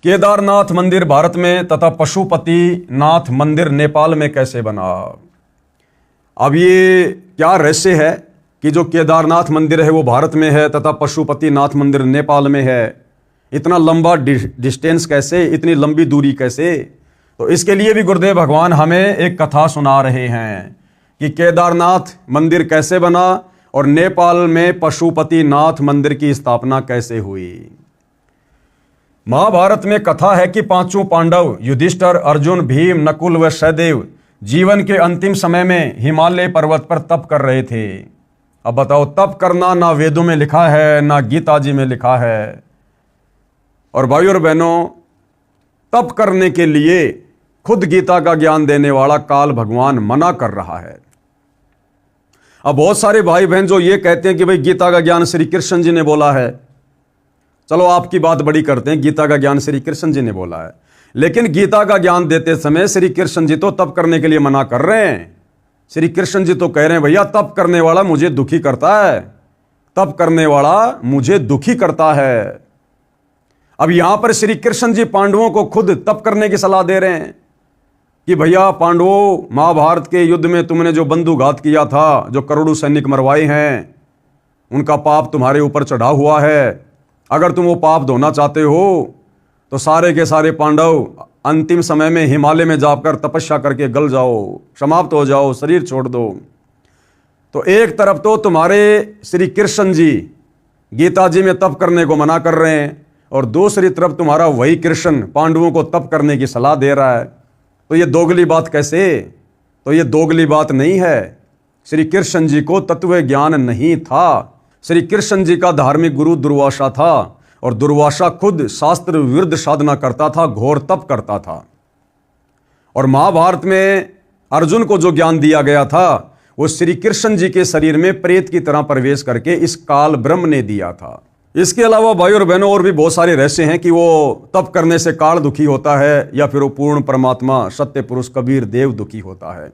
केदारनाथ मंदिर भारत में तथा पशुपतिनाथ मंदिर नेपाल में कैसे बना। अब ये क्या रहस्य है कि जो केदारनाथ मंदिर है वो भारत में है तथा पशुपतिनाथ मंदिर नेपाल में है। इतना लंबा डिस्टेंस कैसे, इतनी लंबी दूरी कैसे। तो इसके लिए भी गुरुदेव भगवान हमें एक कथा सुना रहे हैं कि केदारनाथ मंदिर कैसे बना और नेपाल में पशुपतिनाथ मंदिर की स्थापना कैसे हुई। महाभारत में कथा है कि पांचों पांडव युधिष्ठिर, अर्जुन, भीम, नकुल व सहदेव जीवन के अंतिम समय में हिमालय पर्वत पर तप कर रहे थे। अब बताओ, तप करना ना वेदों में लिखा है ना गीता जी में लिखा है। और भाइयों और बहनों, तप करने के लिए खुद गीता का ज्ञान देने वाला काल भगवान मना कर रहा है। अब बहुत सारे भाई बहन जो ये कहते हैं कि भाई गीता का ज्ञान श्री कृष्ण जी ने बोला है। चलो आपकी बात बड़ी करते हैं, गीता का ज्ञान श्री कृष्ण जी ने बोला है, लेकिन गीता का ज्ञान देते समय श्री कृष्ण जी तो तप करने के लिए मना कर रहे हैं। श्री कृष्ण जी तो कह रहे हैं भैया तप करने वाला मुझे दुखी करता है, तप करने वाला मुझे दुखी करता है। अब यहां पर श्री कृष्ण जी पांडवों को खुद तप करने की सलाह दे रहे हैं कि भैया पांडवों, महाभारत के युद्ध में तुमने जो बंधुघात किया था, जो करोड़ों सैनिक मरवाए हैं, उनका पाप तुम्हारे ऊपर चढ़ा हुआ है। अगर तुम वो पाप धोना चाहते हो तो सारे के सारे पांडव अंतिम समय में हिमालय में जाकर तपस्या करके गल जाओ, समाप्त हो जाओ, शरीर छोड़ दो। तो एक तरफ तो तुम्हारे श्री कृष्ण जी गीता जी में तप करने को मना कर रहे हैं और दूसरी तरफ तुम्हारा वही कृष्ण पांडवों को तप करने की सलाह दे रहा है। तो ये दोगली बात कैसे? तो ये दोगली बात नहीं है। श्री कृष्ण जी को तत्व ज्ञान नहीं था। श्री कृष्ण जी का धार्मिक गुरु दुर्वासा था और दुर्वासा खुद शास्त्र विरुद्ध साधना करता था, घोर तप करता था। और महाभारत में अर्जुन को जो ज्ञान दिया गया था वो श्री कृष्ण जी के शरीर में प्रेत की तरह प्रवेश करके इस काल ब्रह्म ने दिया था। इसके अलावा भाई और बहनों और भी बहुत सारे रहस्य हैं कि वो तप करने से काल दुखी होता है या फिर वो पूर्ण परमात्मा सत्य पुरुष कबीर देव दुखी होता है।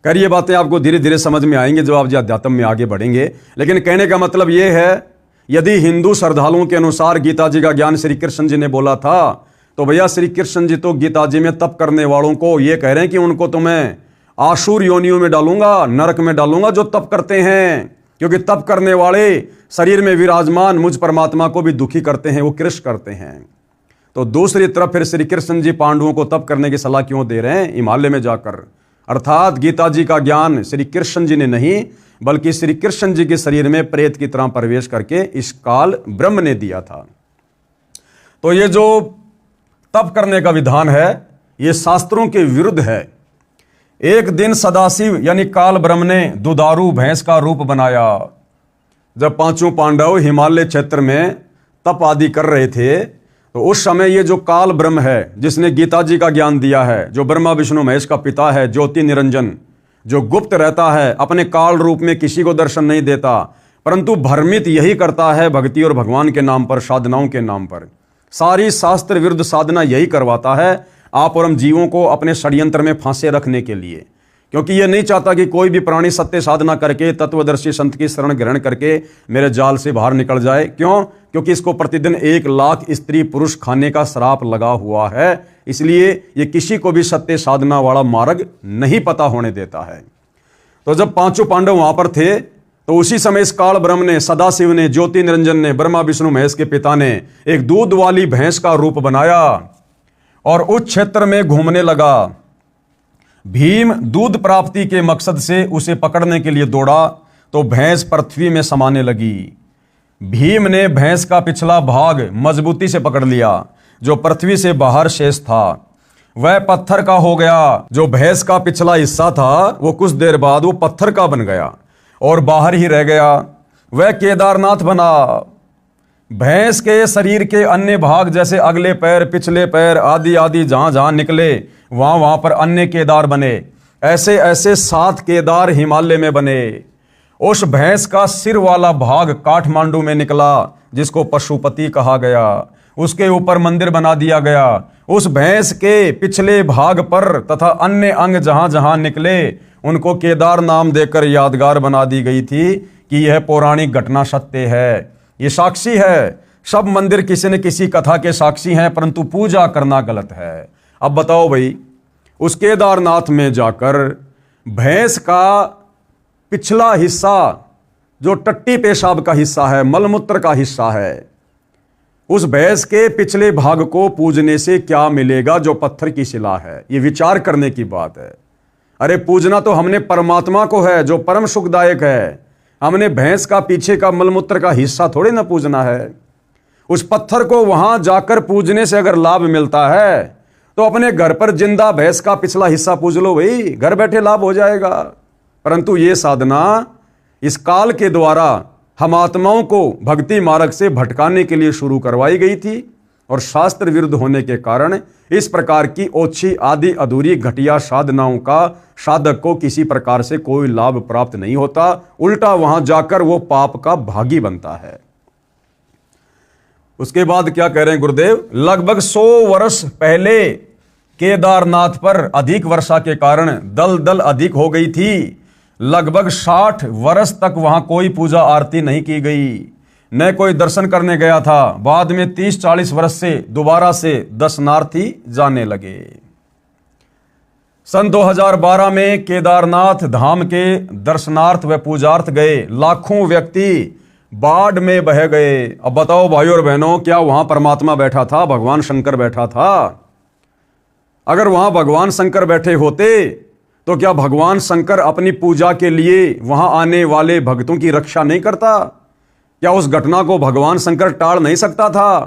खैर ये बातें आपको धीरे धीरे समझ में आएंगे जो आप जी अध्यात्म में आगे बढ़ेंगे। लेकिन कहने का मतलब ये है, यदि हिंदू श्रद्धालुओं के अनुसार गीता जी का ज्ञान श्री कृष्ण जी ने बोला था तो भैया श्री कृष्ण जी तो गीता जी में तप करने वालों को ये कह रहे हैं कि उनको तो मैं आसुर योनियों में डालूंगा, नरक में डालूंगा जो तप करते हैं, क्योंकि तप करने वाले शरीर में विराजमान मुझ परमात्मा को भी दुखी करते हैं, वो कृष्ण करते हैं। तो दूसरी तरफ फिर श्री कृष्ण जी पांडवों को तप करने की सलाह क्यों दे रहे हैं हिमालय में जाकर? अर्थात गीता जी का ज्ञान श्री कृष्ण जी ने नहीं बल्कि श्री कृष्ण जी के शरीर में प्रेत की तरह प्रवेश करके इस काल ब्रह्म ने दिया था। तो ये जो तप करने का विधान है ये शास्त्रों के विरुद्ध है। एक दिन सदाशिव यानी काल ब्रह्म ने दुधारू भैंस का रूप बनाया। जब पांचों पांडव हिमालय क्षेत्र में तप आदि कर रहे थे तो उस समय ये जो काल ब्रह्म है जिसने गीता जी का ज्ञान दिया है, जो ब्रह्मा विष्णु महेश का पिता है, ज्योति निरंजन, जो गुप्त रहता है, अपने काल रूप में किसी को दर्शन नहीं देता परंतु भ्रमित यही करता है भक्ति और भगवान के नाम पर, साधनाओं के नाम पर, सारी शास्त्र विरुद्ध साधना यही करवाता है आप और हम जीवों को अपने षड्यंत्र में फांसे रखने के लिए। क्योंकि ये नहीं चाहता कि कोई भी प्राणी सत्य साधना करके तत्वदर्शी संत की शरण ग्रहण करके मेरे जाल से बाहर निकल जाए। क्यों? क्योंकि इसको प्रतिदिन 1 लाख स्त्री पुरुष खाने का श्राप लगा हुआ है, इसलिए ये किसी को भी सत्य साधना वाला मार्ग नहीं पता होने देता है। तो जब पांचों पांडव वहां पर थे तो उसी समय इस काल ब्रह्म ने, सदाशिव ने, ज्योति निरंजन ने, ब्रह्मा विष्णु महेश के पिता ने एक दूध वाली भैंस का रूप बनाया और उस क्षेत्र में घूमने लगा। भीम दूध प्राप्ति के मकसद से उसे पकड़ने के लिए दौड़ा तो भैंस पृथ्वी में समाने लगी। भीम ने भैंस का पिछला भाग मजबूती से पकड़ लिया जो पृथ्वी से बाहर शेष था, वह पत्थर का हो गया। जो भैंस का पिछला हिस्सा था वो कुछ देर बाद वो पत्थर का बन गया और बाहर ही रह गया, वह केदारनाथ बना। भैंस के शरीर के अन्य भाग जैसे अगले पैर, पिछले पैर आदि आदि जहां जहां निकले वहां पर अन्य केदार बने। ऐसे ऐसे 7 केदार हिमालय में बने। उस भैंस का सिर वाला भाग काठमांडू में निकला जिसको पशुपति कहा गया, उसके ऊपर मंदिर बना दिया गया। उस भैंस के पिछले भाग पर तथा अन्य अंग जहां जहां निकले उनको केदार नाम देकर यादगार बना दी गई थी कि यह पौराणिक घटना सत्य है। ये साक्षी है सब मंदिर किसी न किसी कथा के साक्षी हैं, परंतु पूजा करना गलत है। अब बताओ भाई, उस केदारनाथ में जाकर भैंस का पिछला हिस्सा, जो टट्टी पेशाब का हिस्सा है, मलमूत्र का हिस्सा है, उस भैंस के पिछले भाग को पूजने से क्या मिलेगा जो पत्थर की शिला है? ये विचार करने की बात है। अरे पूजना तो हमने परमात्मा को है जो परम सुखदायक है। हमने भैंस का पीछे का मलमूत्र का हिस्सा थोड़े ना पूजना है। उस पत्थर को वहां जाकर पूजने से अगर लाभ मिलता है तो अपने घर पर जिंदा भैंस का पिछला हिस्सा पूज लो भाई, घर बैठे लाभ हो जाएगा। परंतु ये साधना इस काल के द्वारा हम आत्माओं को भक्ति मार्ग से भटकाने के लिए शुरू करवाई गई थी, और शास्त्र विरुद्ध होने के कारण इस प्रकार की ओछी आदि अधूरी घटिया साधनाओं का साधक को किसी प्रकार से कोई लाभ प्राप्त नहीं होता, उल्टा वहां जाकर वो पाप का भागी बनता है। उसके बाद क्या कह रहे हैं गुरुदेव? लगभग 100 वर्ष पहले केदारनाथ पर अधिक वर्षा के कारण दलदल अधिक हो गई थी। लगभग 60 वर्ष तक वहां कोई पूजा आरती नहीं की गई, न कोई दर्शन करने गया था। बाद में 30-40 वर्ष से दोबारा से दर्शनार्थी जाने लगे। सन 2012 में केदारनाथ धाम के दर्शनार्थ व पूजार्थ गए लाखों व्यक्ति बाढ़ में बह गए। अब बताओ भाई और बहनों, क्या वहां परमात्मा बैठा था? भगवान शंकर बैठा था? अगर वहां भगवान शंकर बैठे होते तो क्या भगवान शंकर अपनी पूजा के लिए वहां आने वाले भक्तों की रक्षा नहीं करता? क्या उस घटना को भगवान शंकर टाल नहीं सकता था?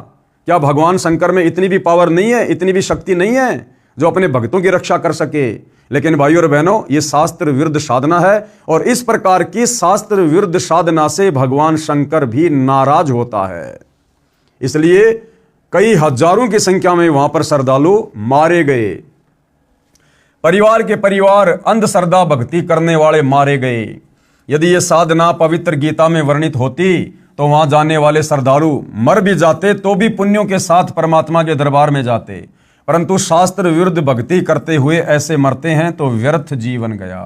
क्या भगवान शंकर में इतनी भी पावर नहीं है, इतनी भी शक्ति नहीं है जो अपने भक्तों की रक्षा कर सके? लेकिन भाइयों और बहनों, ये शास्त्र विरुद्ध साधना है, और इस प्रकार की शास्त्र विरुद्ध साधना से भगवान शंकर भी नाराज होता है। इसलिए कई हजारों की संख्या में वहां पर श्रद्धालु मारे गए। परिवार के परिवार अंधश्रद्धा भक्ति करने वाले मारे गए। यदि ये साधना पवित्र गीता में वर्णित होती तो वहां जाने वाले श्रद्धालु मर भी जाते तो भी पुण्यों के साथ परमात्मा के दरबार में जाते, परंतु शास्त्र विरुद्ध भक्ति करते हुए ऐसे मरते हैं तो व्यर्थ जीवन गया।